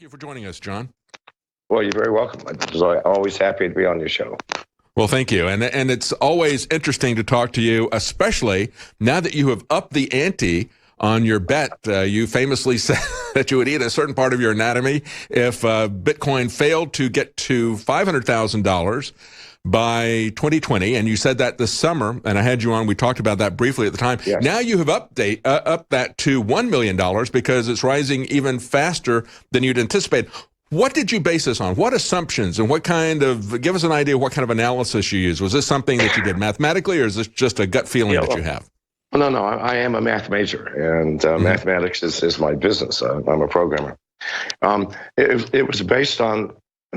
Thank you for joining us, John. Well, you're very welcome. I'm always happy to be on your show. Well, thank you. And it's always interesting to talk to you, especially now that you have upped the ante on your bet. You famously said that you would eat a certain part of your anatomy if Bitcoin failed to get to $500,000 by 2020, and you said that this summer, and I had you on, we talked about that briefly at the time. Yes. Now you have upped that to $1 million because it's rising even faster than you'd anticipate. What did you base this on? What assumptions and give us an idea of what kind of analysis you used? Was this something that you did mathematically, or is this just a gut feeling that you have? No, I am a math major, and mathematics is my business. I'm a programmer. It was based on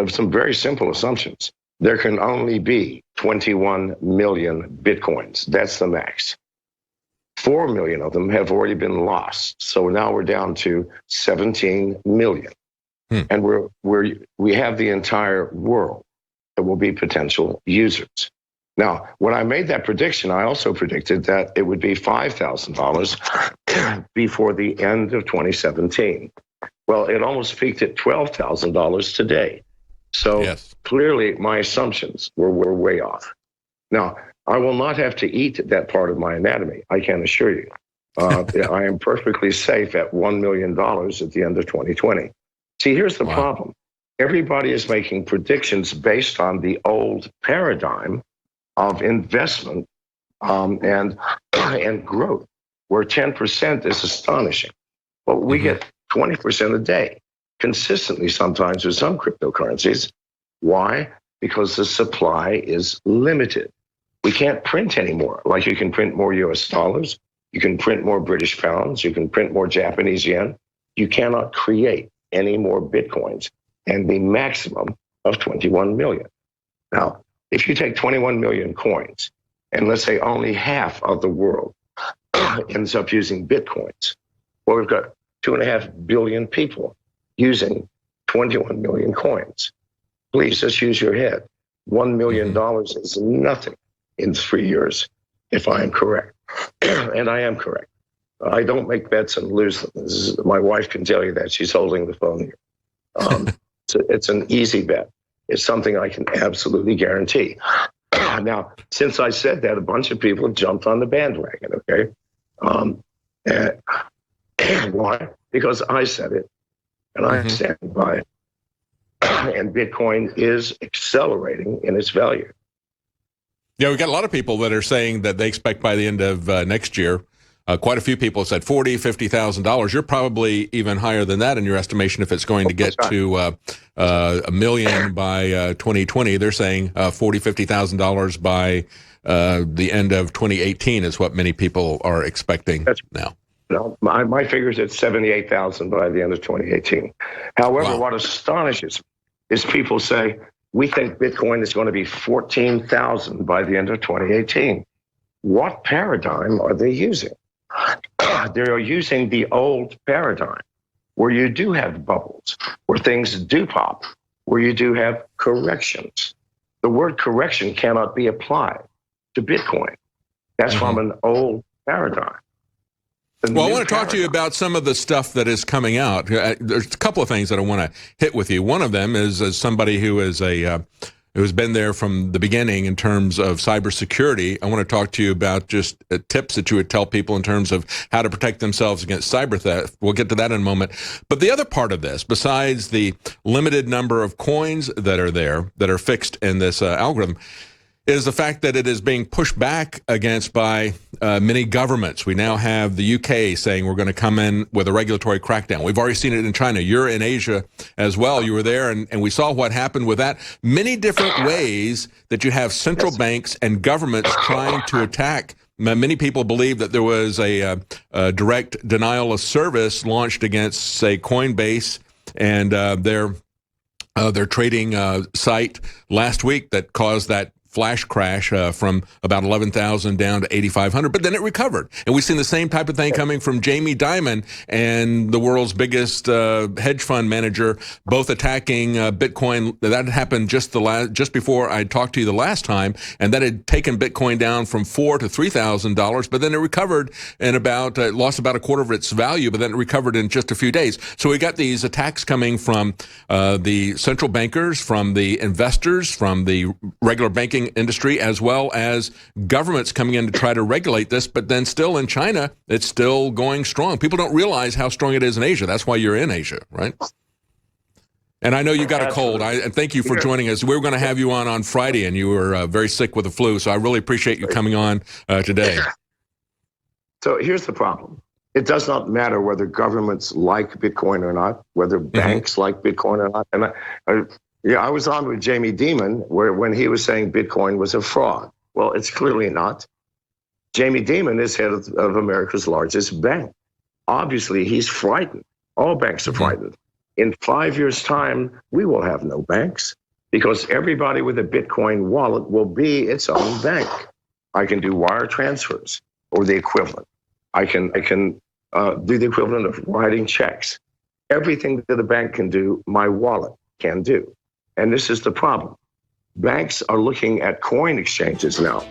some very simple assumptions. There can only be 21 million Bitcoins. That's the max. 4 million of them have already been lost. So now we're down to 17 million. And we have the entire world that will be potential users. Now, when I made that prediction, I also predicted that it would be $5,000 before the end of 2017. Well, it almost peaked at $12,000 today. So yes. Clearly, my assumptions were way off. Now, I will not have to eat that part of my anatomy, I can assure you. I am perfectly safe at $1 million at the end of 2020. See, here's the problem. Everybody is making predictions based on the old paradigm of investment and growth, where 10% is astonishing. But we get 20% a day, consistently sometimes with some cryptocurrencies. Why? Because the supply is limited. We can't print anymore. Like you can print more US dollars, you can print more British pounds, you can print more Japanese yen. You cannot create any more Bitcoins, and the maximum of 21 million. Now, if you take 21 million coins, and let's say only half of the world ends up using Bitcoins, well, we've got 2.5 billion people using 21 million coins. Please just use your head. $1 million is nothing in 3 years, if I am correct. And I am correct. I don't make bets and lose them. My wife can tell you that. She's holding the phone here. It's an easy bet. It's something I can absolutely guarantee. Now, since I said that, a bunch of people have jumped on the bandwagon, okay? And why? Because I said it, and I stand by it. And Bitcoin is accelerating in its value. Yeah, we've got a lot of people that are saying that they expect by the end of next year, quite a few people said $40,000, $50,000. You're probably even higher than that in your estimation if it's going to get to $1 million by 2020. They're saying $40,000, $50,000 by the end of 2018 is what many people are expecting now. No, my figure's at 78,000 by the end of 2018. However, what astonishes is people say, we think Bitcoin is going to be 14,000 by the end of 2018. What paradigm are they using? They're using the old paradigm where you do have bubbles, where things do pop, where you do have corrections. The word correction cannot be applied to Bitcoin. That's from an old paradigm. Well, I want to talk to you about some of the stuff that is coming out. There's a couple of things that I want to hit with you. One of them is as somebody who is who's been there from the beginning in terms of cybersecurity. I want to talk to you about just tips that you would tell people in terms of how to protect themselves against cyber theft. We'll get to that in a moment. But the other part of this, besides the limited number of coins that are there, that are fixed in this algorithm, is the fact that it is being pushed back against by many governments. We now have the UK saying we're going to come in with a regulatory crackdown. We've already seen it in China. You're in Asia as well. You were there, and we saw what happened with that. Many different ways that you have central banks and governments trying to attack. Many people believe that there was a direct denial of service launched against, say, Coinbase and their trading site last week that caused that flash crash from about 11,000 down to 8,500, but then it recovered. And we've seen the same type of thing coming from Jamie Dimon and the world's biggest hedge fund manager, both attacking Bitcoin. That happened just before I talked to you the last time, and that had taken Bitcoin down from $4,000 to $3,000, but then it recovered and lost about a quarter of its value, but then it recovered in just a few days. So we got these attacks coming from the central bankers, from the investors, from the regular banking industry, as well as governments coming in to try to regulate this. But then still in China, it's still going strong. People don't realize how strong it is in Asia. That's why you're in Asia, right? And I know you got a cold. And thank you for joining us. We were going to have you on Friday, and you were very sick with the flu. So I really appreciate you coming on today. So here's the problem. It does not matter whether governments like Bitcoin or not, whether banks like Bitcoin or not. And I was on with Jamie Dimon when he was saying Bitcoin was a fraud. Well, it's clearly not. Jamie Dimon is head of America's largest bank. Obviously, he's frightened. All banks are frightened. In 5 years' time, we will have no banks because everybody with a Bitcoin wallet will be its own bank. I can do wire transfers or the equivalent. I can do the equivalent of writing checks. Everything that a bank can do, my wallet can do. And this is the problem. Banks are looking at coin exchanges now.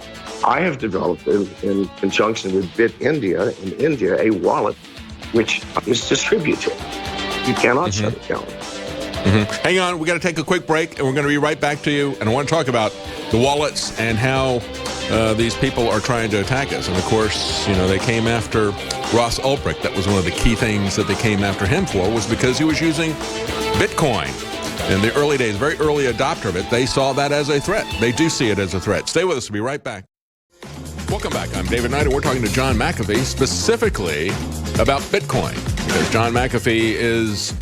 I have developed, in conjunction with BitIndia in India, a wallet which is distributed. You cannot shut it down. Hang on, we got to take a quick break, and we're going to be right back to you. And I want to talk about the wallets and how these people are trying to attack us. And of course, they came after Ross Ulbricht. That was one of the key things that they came after him for, was because he was using Bitcoin. In the early days, very early adopter of it, they saw that as a threat. They do see it as a threat. Stay with us. We'll be right back. Welcome back. I'm David Knight, and we're talking to John McAfee specifically about Bitcoin. Because John McAfee is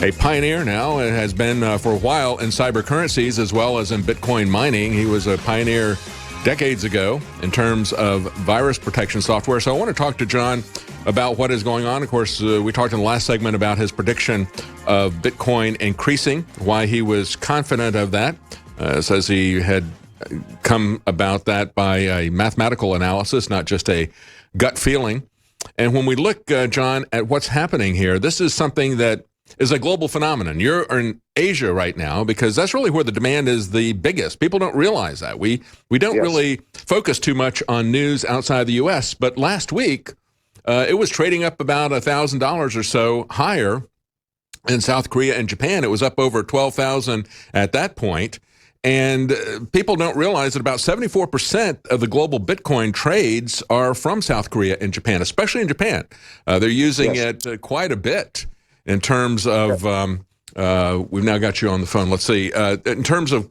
a pioneer now and has been for a while in cyber currencies as well as in Bitcoin mining. He was a pioneer decades ago in terms of virus protection software. So I want to talk to John about what is going on. Of course, we talked in the last segment about his prediction of Bitcoin increasing, why he was confident of that. Says he had come about that by a mathematical analysis, not just a gut feeling. And when we look, John, at what's happening here, this is something that is a global phenomenon. You're in Asia right now because that's really where the demand is the biggest. People don't realize that. We don't really focus too much on news outside the U.S., but last week it was trading up about $1,000 or so higher in South Korea and Japan. It was up over 12,000 at that point. And people don't realize that about 74% of the global Bitcoin trades are from South Korea and Japan, especially in Japan. They're using it quite a bit in terms of, we've now got you on the phone. Let's see, in terms of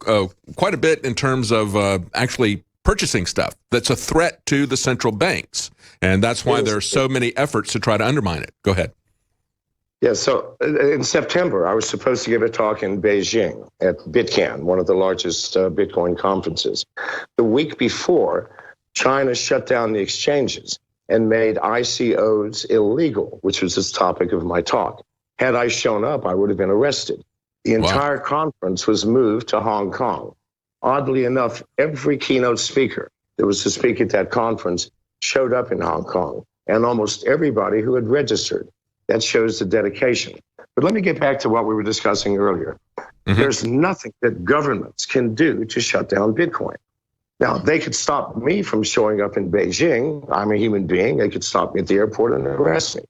quite a bit in terms of actually purchasing stuff that's a threat to the central banks. And that's why there are so many efforts to try to undermine it. Go ahead. Yeah, so in September, I was supposed to give a talk in Beijing at BitCan, one of the largest Bitcoin conferences. The week before, China shut down the exchanges and made ICOs illegal, which was the topic of my talk. Had I shown up, I would have been arrested. The entire conference was moved to Hong Kong. Oddly enough, every keynote speaker that was to speak at that conference showed up in Hong Kong, and almost everybody who had registered. That shows the dedication. But let me get back to what we were discussing earlier. There's nothing that governments can do to shut down Bitcoin. Now, they could stop me from showing up in Beijing. I'm a human being. They could stop me at the airport and arrest me.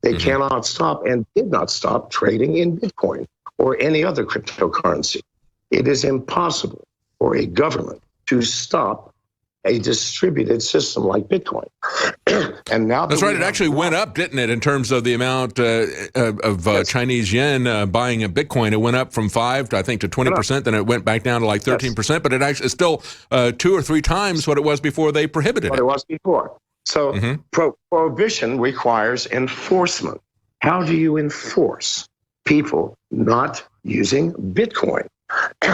They cannot stop and did not stop trading in Bitcoin or any other cryptocurrency. It is impossible for a government to stop a distributed system like Bitcoin. And now that's right. It actually went up, didn't it, in terms of the amount of Chinese yen buying a Bitcoin? It went up from 5% to, I think, to 20%. Then it went back down to like 13%. But it actually is still 2 or 3 times what it was before they prohibited it. What it was before. So prohibition requires enforcement. How do you enforce people not using Bitcoin?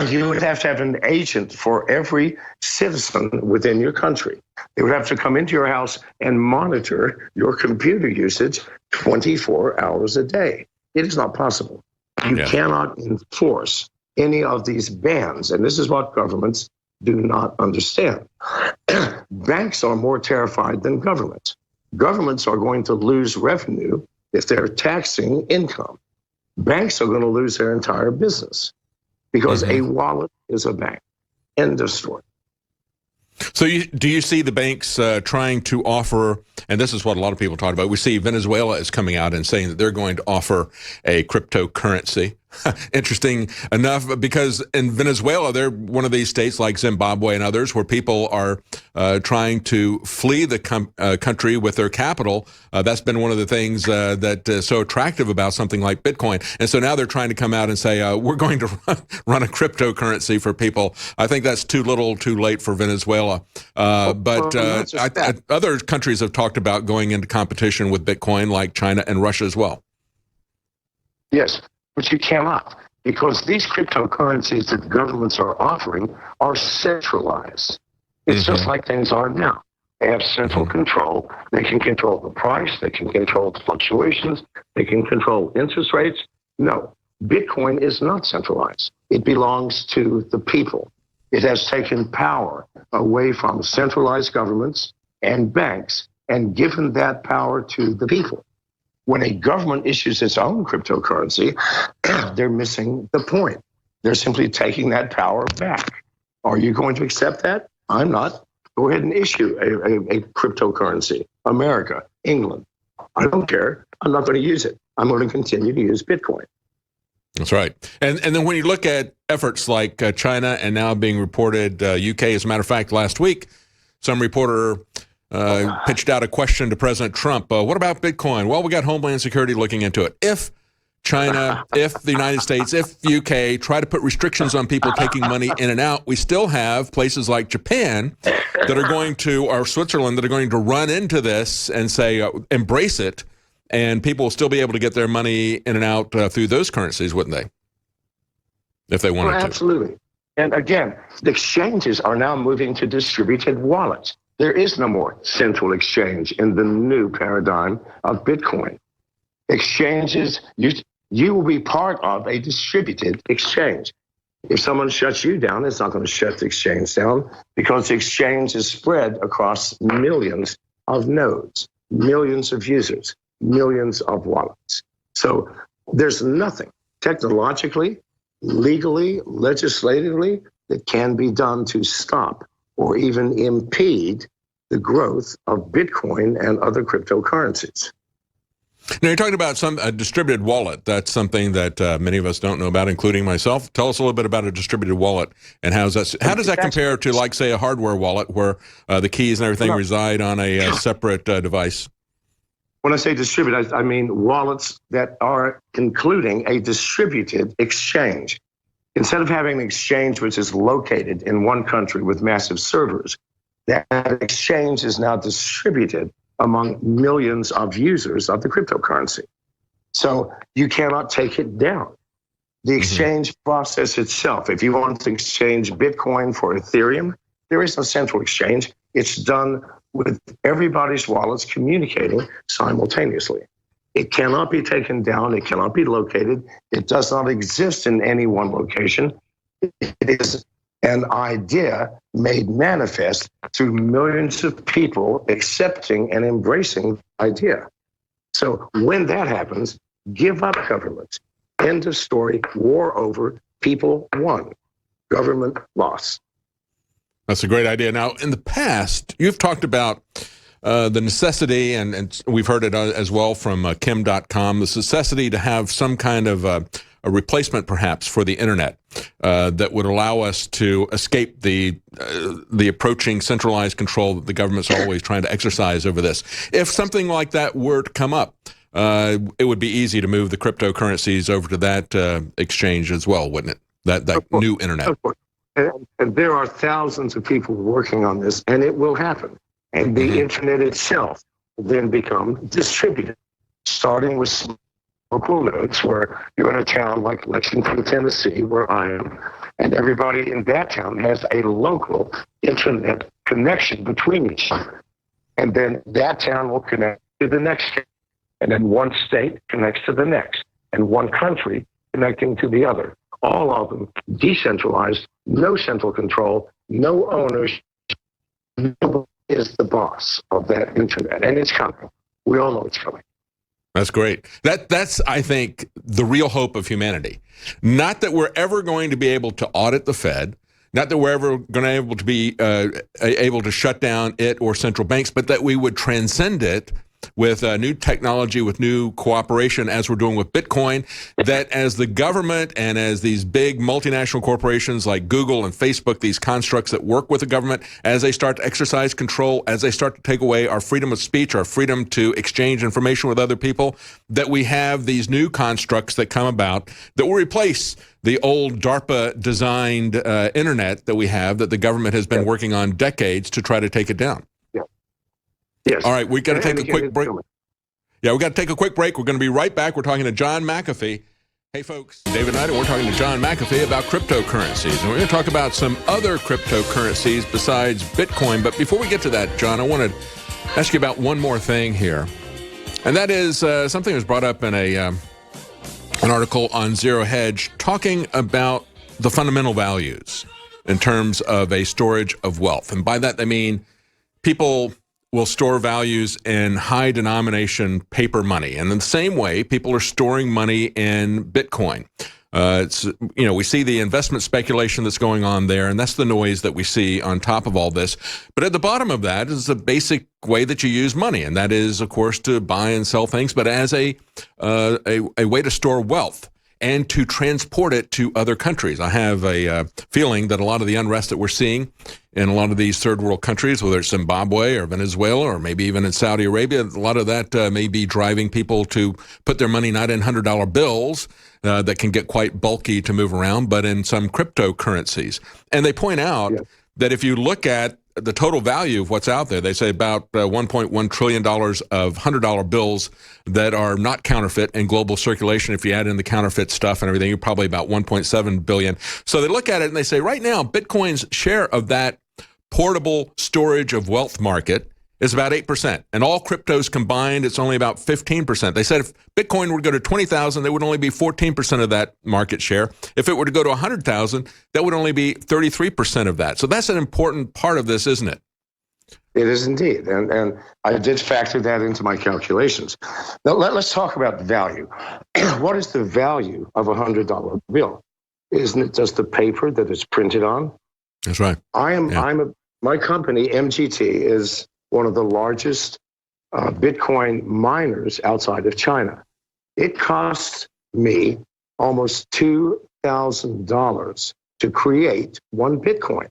You would have to have an agent for every citizen within your country. They would have to come into your house and monitor your computer usage 24 hours a day. It is not possible. You cannot enforce any of these bans. And this is what governments do not understand. Banks are more terrified than governments. Governments are going to lose revenue if they're taxing income. Banks are going to lose their entire business because a wallet is a bank. End of story. So do you see the banks trying to offer, and this is what a lot of people talk about, we see Venezuela is coming out and saying that they're going to offer a cryptocurrency. Interesting enough, because in Venezuela, they're one of these states like Zimbabwe and others where people are trying to flee the country with their capital. That's been one of the things that is so attractive about something like Bitcoin. And so now they're trying to come out and say, we're going to run a cryptocurrency for people. I think that's too little too late for Venezuela. But other countries have talked about going into competition with Bitcoin, like China and Russia as well. Yes. But you cannot, because these cryptocurrencies that governments are offering are centralized. It's just like things are now. They have central control. They can control the price. They can control the fluctuations. They can control interest rates. No, Bitcoin is not centralized. It belongs to the people. It has taken power away from centralized governments and banks and given that power to the people. When a government issues its own cryptocurrency, they're missing the point. They're simply taking that power back. Are you going to accept that? I'm not. Go ahead and issue a cryptocurrency. America, England. I don't care. I'm not going to use it. I'm going to continue to use Bitcoin. That's right. And then when you look at efforts like China and now being reported, UK, as a matter of fact, last week, some reporter pitched out a question to President Trump. What about Bitcoin? Well, we got Homeland Security looking into it. If China, if the United States, if UK try to put restrictions on people taking money in and out, we still have places like Japan that are going to, or Switzerland, that are going to run into this and say, embrace it, and people will still be able to get their money in and out through those currencies, wouldn't they? If they wanted to. Absolutely. And again, the exchanges are now moving to distributed wallets. There is no more central exchange in the new paradigm of Bitcoin. Exchanges, you will be part of a distributed exchange. If someone shuts you down, it's not going to shut the exchange down because the exchange is spread across millions of nodes, millions of users, millions of wallets. So there's nothing technologically, legally, legislatively that can be done to stop or even impede the growth of Bitcoin and other cryptocurrencies. Now, you're talking about a distributed wallet. That's something that many of us don't know about, including myself. Tell us a little bit about a distributed wallet and how does that compare to, like, say, a hardware wallet where the keys and everything reside on a separate device? When I say distributed, I mean wallets that are including a distributed exchange. Instead of having an exchange which is located in one country with massive servers, that exchange is now distributed among millions of users of the cryptocurrency. So you cannot take it down. The exchange process itself, if you want to exchange Bitcoin for Ethereum, there is no central exchange. It's done with everybody's wallets communicating simultaneously. It cannot be taken down. It cannot be located. It does not exist in any one location. It is an idea made manifest through millions of people accepting and embracing the idea. So when that happens, give up government. End of story. War over. People won. Government lost. That's a great idea. Now, in the past, you've talked about the necessity, and we've heard it as well from Kim.com, the necessity to have some kind of a replacement, perhaps, for the internet that would allow us to escape the approaching centralized control that the government's always trying to exercise over this. If something like that were to come up, it would be easy to move the cryptocurrencies over to that exchange as well, wouldn't it? That new internet. Of course. And there are thousands of people working on this, and it will happen. And the internet itself will then become distributed, starting with local nodes where you're in a town like Lexington, Tennessee, where I am, and everybody in that town has a local internet connection between each other. And then that town will connect to the next town. And then one state connects to the next, and one country connecting to the other. all of them decentralized, no central control, no ownership. Nobody is the boss of that internet, and it's coming. We all know it's coming. That's great. That's, I think, the real hope of humanity. Not that we're ever going to be able to audit the Fed, not that we're ever going to be able to shut down it or central banks, but that we would transcend it with new technology, with new cooperation, as we're doing with Bitcoin, that as the government and as these big multinational corporations like Google and Facebook, these constructs that work with the government, as they start to exercise control, as they start to take away our freedom of speech, our freedom to exchange information with other people, that we have these new constructs that come about that will replace the old DARPA-designed internet that we have, that the government has been working on decades to try to take it down. Yes. All right, we got to take a quick break. Yeah, we got to take a quick break. We're going to be right back. We're talking to John McAfee. Hey, folks, David Knight, and we're talking to John McAfee about cryptocurrencies. And we're going to talk about some other cryptocurrencies besides Bitcoin. But before we get to that, John, I want to ask you about one more thing here. And that is something that was brought up in an article on Zero Hedge, talking about the fundamental values in terms of a storage of wealth. And by that, they mean people will store values in high denomination paper money. And in the same way, people are storing money in Bitcoin. We see the investment speculation that's going on there, and that's the noise that we see on top of all this. But at the bottom of that is the basic way that you use money, and that is, of course, to buy and sell things, but as a way to store wealth and to transport it to other countries. I have a feeling that a lot of the unrest that we're seeing in a lot of these third world countries, whether it's Zimbabwe or Venezuela or maybe even in Saudi Arabia, a lot of that may be driving people to put their money not in $100 bills that can get quite bulky to move around, but in some cryptocurrencies. And they point out that if you look at the total value of what's out there, they say about $1.1 trillion of $100 bills that are not counterfeit in global circulation. If you add in the counterfeit stuff and everything, you're probably about 1.7 billion. So they look at it and they say, right now, Bitcoin's share of that portable storage of wealth market is about 8%. And all cryptos combined, it's only about 15%. They said if Bitcoin were to go to 20,000, there would only be 14% of that market share. If it were to go to 100,000, that would only be 33% of that. So that's an important part of this, isn't it? It is indeed. And I did factor that into my calculations. Now, let's talk about the value. What is the value of a $100 bill? Isn't it just the paper that it's printed on? That's right. My company, MGT, is one of the largest Bitcoin miners outside of China. It costs me almost $2,000 to create one Bitcoin.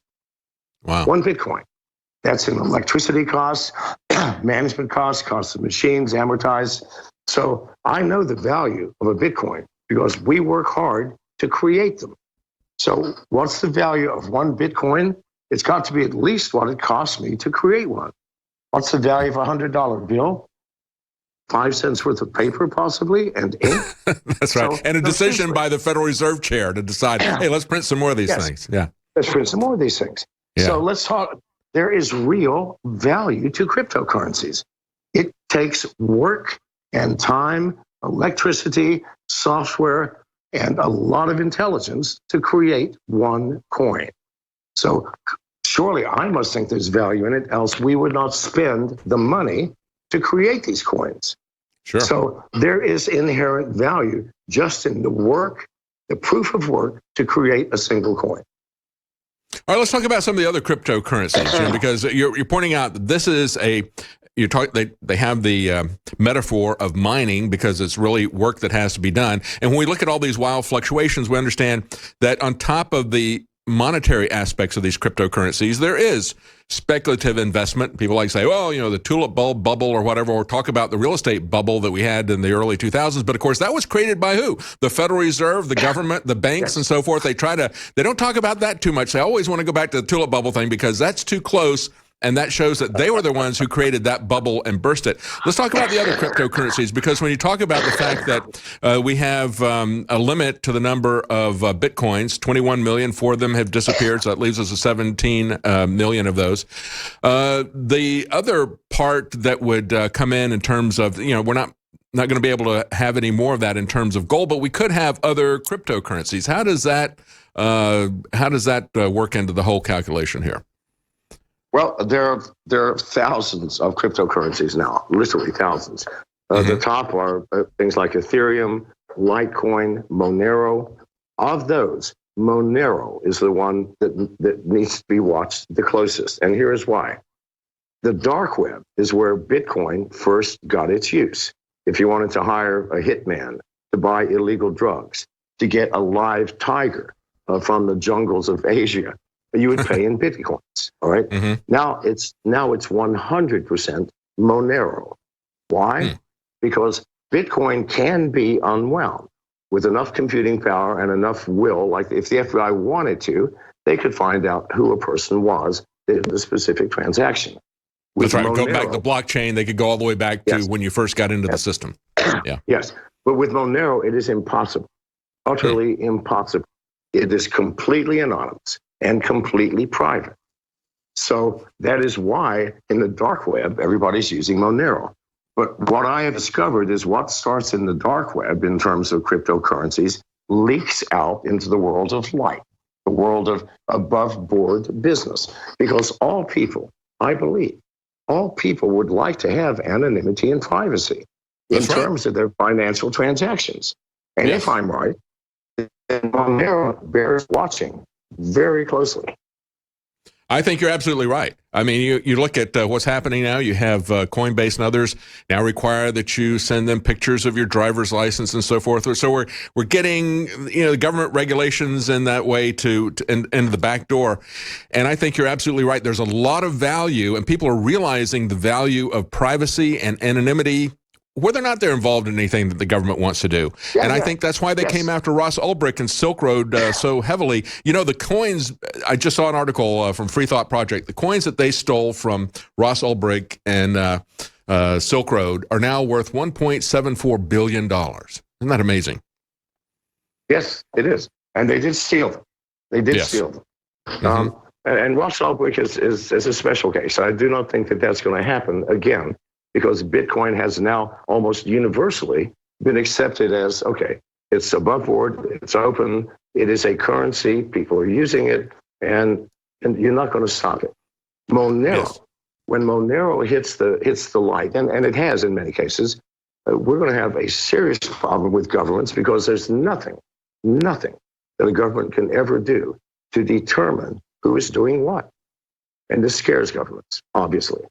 Wow. One Bitcoin. That's in electricity costs, management costs, cost of machines, amortized. So I know the value of a Bitcoin because we work hard to create them. So what's the value of one Bitcoin? It's got to be at least what it cost me to create one. What's the value of a $100 bill? 5 cents worth of paper, possibly, and ink. That's right. So, and a decision by the Federal Reserve Chair to decide, hey, let's print some more of these things. Yeah. Let's print some more of these things. Yeah. So let's talk. There is real value to cryptocurrencies. It takes work and time, electricity, software, and a lot of intelligence to create one coin. So surely I must think there's value in it, else we would not spend the money to create these coins. Sure. So there is inherent value just in the work, the proof of work to create a single coin. All right, let's talk about some of the other cryptocurrencies, because you're pointing out that this is they have the metaphor of mining because it's really work that has to be done. And when we look at all these wild fluctuations, we understand that on top of the monetary aspects of these cryptocurrencies, there is speculative investment. People like to say, well, the tulip bulb bubble or whatever, or talk about the real estate bubble that we had in the early 2000s. But of course, that was created by who? The Federal Reserve, the government, the banks, and so forth. They don't talk about that too much. They always want to go back to the tulip bubble thing because that's too close. And that shows that they were the ones who created that bubble and burst it. Let's talk about the other cryptocurrencies, because when you talk about the fact that we have a limit to the number of Bitcoins, 21 million, 4 of them have disappeared, so that leaves us 17 million of those. The other part that would come in terms of, we're not not going to be able to have any more of that in terms of gold, but we could have other cryptocurrencies. How does that work into the whole calculation here? Well, there are thousands of cryptocurrencies now, literally thousands. The top are things like Ethereum, Litecoin, Monero. Of those, Monero is the one that needs to be watched the closest. And here's why. The dark web is where Bitcoin first got its use. If you wanted to hire a hitman to buy illegal drugs, to get a live tiger from the jungles of Asia, you would pay in Bitcoins. All right. Now it's 100% Monero. Why? Because Bitcoin can be unwound with enough computing power and enough will. Like if the FBI wanted to, they could find out who a person was in the specific transaction. That's right. Monero, go back the blockchain. They could go all the way back to when you first got into the system. Yeah. Yes. But with Monero, it is impossible. Utterly impossible. It is completely anonymous and completely private. So that is why in the dark web, everybody's using Monero. But what I have discovered is what starts in the dark web in terms of cryptocurrencies leaks out into the world of light, the world of above board business. Because all people, I believe, all people would like to have anonymity and privacy in terms of their financial transactions. And if I'm right, then Monero bears watching very closely. I think you're absolutely right. I mean, you look at what's happening now. You have Coinbase and others now require that you send them pictures of your driver's license and so forth. So we're getting the government regulations in that way to into the back door. And I think you're absolutely right. There's a lot of value, and people are realizing the value of privacy and anonymity, whether or not they're involved in anything that the government wants to do. I think that's why they came after Ross Ulbricht and Silk Road so heavily. You know, the coins, I just saw an article from Free Thought Project, the coins that they stole from Ross Ulbricht and Silk Road are now worth $1.74 billion. Isn't that amazing? Yes, it is. And they did steal them. They did steal them. And Ross Ulbricht is a special case. I do not think that that's going to happen again, because Bitcoin has now almost universally been accepted as, okay, it's above board, it's open, it is a currency, people are using it, and you're not going to stop it. Monero, when Monero hits the light, and it has in many cases, we're going to have a serious problem with governments, because there's nothing that a government can ever do to determine who is doing what. And this scares governments, obviously.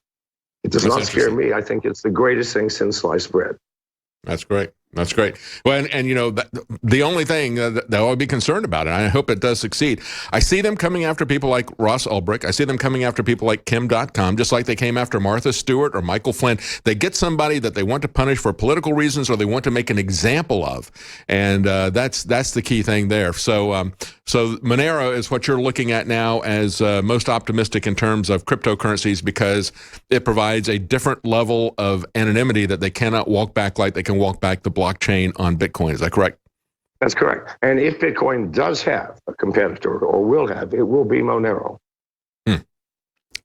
It does not scare me. I think it's the greatest thing since sliced bread. That's great. That's great. Well, and you know, the only thing that I would be concerned about, and I hope it does succeed, I see them coming after people like Ross Ulbricht. I see them coming after people like Kim.com, just like they came after Martha Stewart or Michael Flynn. They get somebody that they want to punish for political reasons, or they want to make an example of, and that's the key thing there. So so Monero is what you're looking at now as most optimistic in terms of cryptocurrencies, because it provides a different level of anonymity that they cannot walk back like they can walk back the blockchain on Bitcoin. Is that correct? That's correct. And if Bitcoin does have a competitor, or will have, it will be Monero.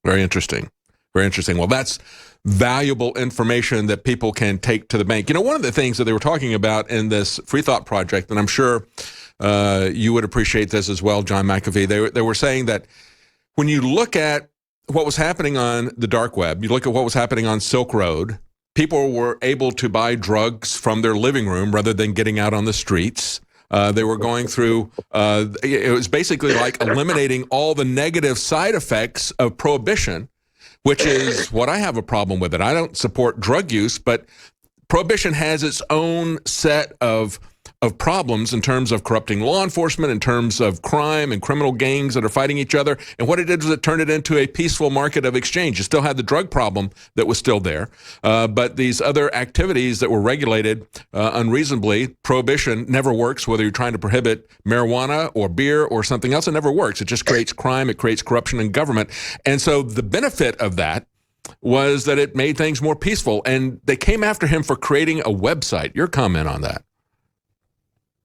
Very interesting. Very interesting. Well, that's valuable information that people can take to the bank. You know, one of the things that they were talking about in this Free Thought Project, and I'm sure you would appreciate this as well, John McAfee, they were saying that when you look at what was happening on the dark web, you look at what was happening on Silk Road, people were able to buy drugs from their living room rather than getting out on the streets. They were going through, it was basically like eliminating all the negative side effects of Prohibition, which is what I have a problem with it. I don't support drug use, but Prohibition has its own set of problems in terms of corrupting law enforcement, in terms of crime and criminal gangs that are fighting each other. And what it did was it turned it into a peaceful market of exchange. You still had the drug problem that was still there, but these other activities that were regulated unreasonably, Prohibition never works, whether you're trying to prohibit marijuana or beer or something else. It never works. It just creates crime. It creates corruption in government. And so the benefit of that was that it made things more peaceful. And they came after him for creating a website. Your comment on that?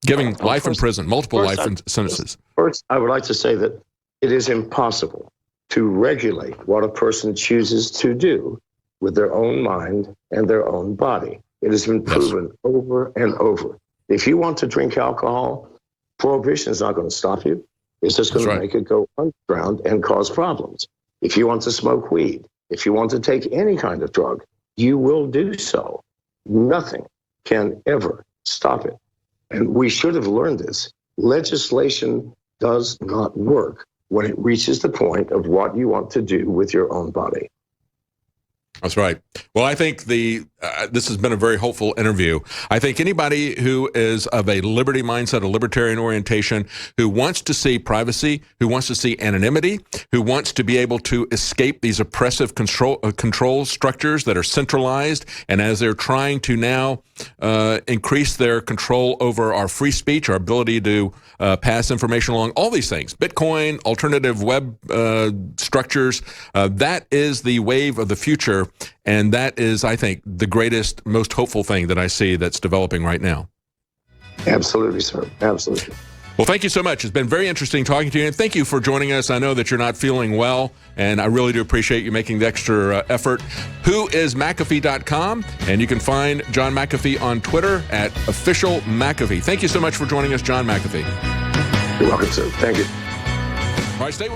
Giving life in prison, multiple life sentences. First, I would like to say that it is impossible to regulate what a person chooses to do with their own mind and their own body. It has been proven over and over. If you want to drink alcohol, Prohibition is not going to stop you. It's just going to make it go underground and cause problems. If you want to smoke weed, if you want to take any kind of drug, you will do so. Nothing can ever stop it. And we should have learned this. Legislation does not work when it reaches the point of what you want to do with your own body. That's right. Well, I think this has been a very hopeful interview. I think anybody who is of a liberty mindset, a libertarian orientation, who wants to see privacy, who wants to see anonymity, who wants to be able to escape these oppressive control structures that are centralized, and as they're trying to now increase their control over our free speech, our ability to pass information along, all these things, Bitcoin, alternative web structures, that is the wave of the future. And that is, I think, the greatest, most hopeful thing that I see that's developing right now. Absolutely, sir. Absolutely. Well, thank you so much. It's been very interesting talking to you, and thank you for joining us. I know that you're not feeling well, and I really do appreciate you making the extra effort. Whoismcafee.com, and you can find John McAfee on Twitter at official McAfee. Thank you so much for joining us, John McAfee. You're welcome, sir. Thank you. All right, stay with